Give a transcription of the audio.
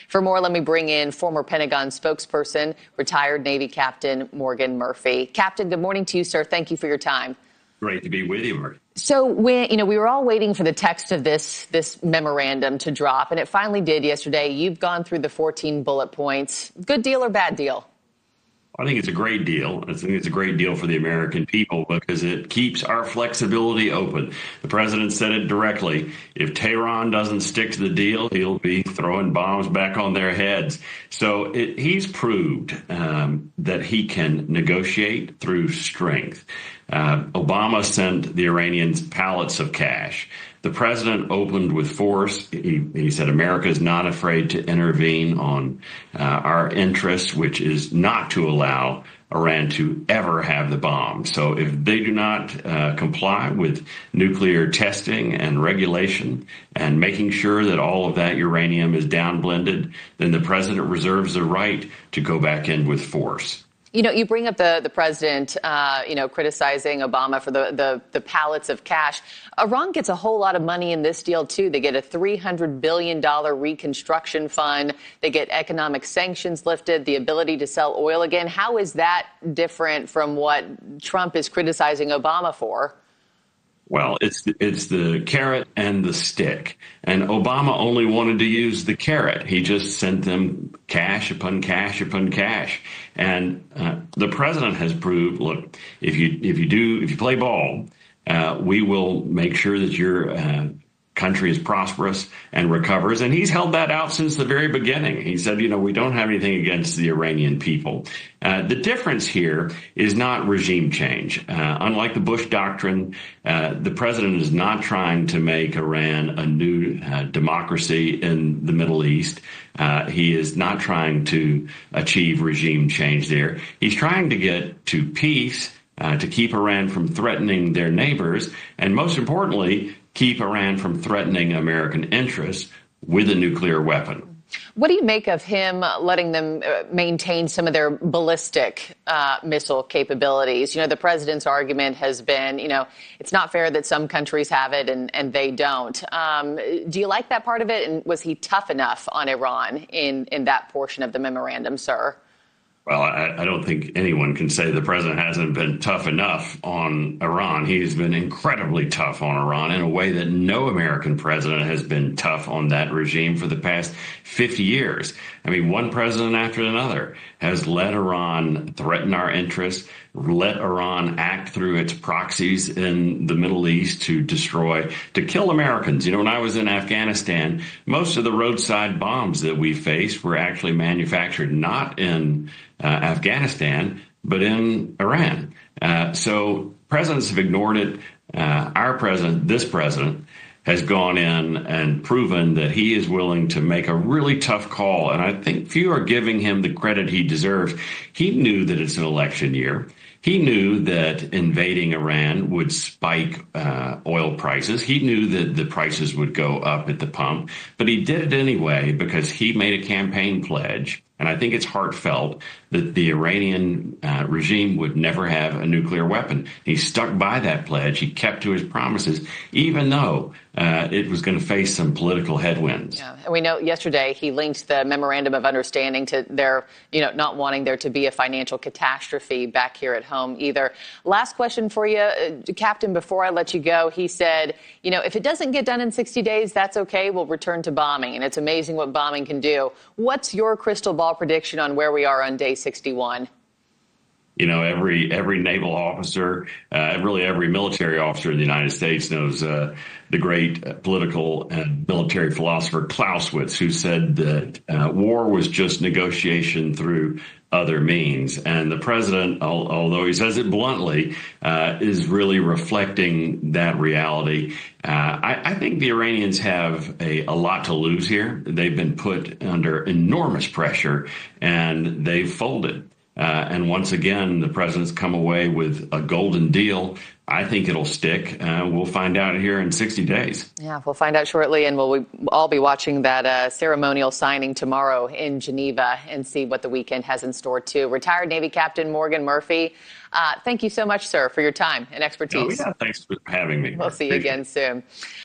For more, let me bring in former Pentagon spokesperson, retired Navy Captain Morgan Murphy. Captain, good morning to you, sir. Thank you for your time. Great to be with you, Mark. So we were all waiting for the text of this memorandum to drop, and it finally did yesterday. You've gone through the 14 bullet points. Good deal or bad deal? I think it's a great deal. I think it's a great deal for the American people because it keeps our flexibility open. The president said it directly. If Tehran doesn't stick to the deal, he'll be throwing bombs back on their heads. So he's proved that he can negotiate through strength. Obama sent the Iranians pallets of cash. The president opened with force. He said America is not afraid to intervene on our interests, which is not to allow Iran to ever have the bomb. So if they do not comply with nuclear testing and regulation and making sure that all of that uranium is downblended, then the president reserves the right to go back in with force. You bring up the president, criticizing Obama for the pallets of cash. Iran gets a whole lot of money in this deal, too. They get a $300 billion reconstruction fund. They get economic sanctions lifted, the ability to sell oil again. How is that different from what Trump is criticizing Obama for? Well, it's the carrot and the stick. And Obama only wanted to use the carrot. He just sent them cash upon cash upon cash. And the president has proved, look, if you play ball, we will make sure that your country is prosperous and recovers. And he's held that out since the very beginning. He said, we don't have anything against the Iranian people. The difference here is not regime change. Unlike the Bush doctrine, the president is not trying to make Iran a new democracy in the Middle East. He is not trying to achieve regime change there. He's trying to get to peace, to keep Iran from threatening their neighbors, and most importantly, keep Iran from threatening American interests with a nuclear weapon. What do you make of him letting them maintain some of their ballistic missile capabilities? The president's argument has been, it's not fair that some countries have it and they don't. Do you like that part of it? And was he tough enough on Iran in that portion of the memorandum, sir? Well, I don't think anyone can say the president hasn't been tough enough on Iran. He's been incredibly tough on Iran in a way that no American president has been tough on that regime for the past 50 years. I mean, one president after another has let Iran threaten our interests, let Iran act through its proxies in the Middle East to kill Americans. When I was in Afghanistan, most of the roadside bombs that we faced were actually manufactured not in Afghanistan, but in Iran. So presidents have ignored it. Our president, this president, has gone in and proven that he is willing to make a really tough call. And I think few are giving him the credit he deserves. He knew that it's an election year. He knew that invading Iran would spike oil prices. He knew that the prices would go up at the pump, but he did it anyway because he made a campaign pledge. And I think it's heartfelt that the Iranian regime would never have a nuclear weapon. He stuck by that pledge. He kept to his promises, even though it was going to face some political headwinds. Yeah, and we know yesterday he linked the memorandum of understanding to their, not wanting there to be a financial catastrophe back here at home either. Last question for you, Captain, before I let you go. He said, if it doesn't get done in 60 days, that's okay. We'll return to bombing. And it's amazing what bombing can do. What's your crystal ball prediction on where we are on day 61? Every naval officer, really every military officer in the United States knows the great political and military philosopher Clausewitz, who said that war was just negotiation through other means. And the president, although he says it bluntly, is really reflecting that reality. I think the Iranians have a lot to lose here. They've been put under enormous pressure and they've folded. And once again, the president's come away with a golden deal. I think it'll stick. We'll find out here in 60 days. Yeah, we'll find out shortly, and we'll all be watching that ceremonial signing tomorrow in Geneva and see what the weekend has in store, too. Retired Navy Captain Morgan Murphy, thank you so much, sir, for your time and expertise. Oh, yeah, thanks for having me. We'll see you again soon.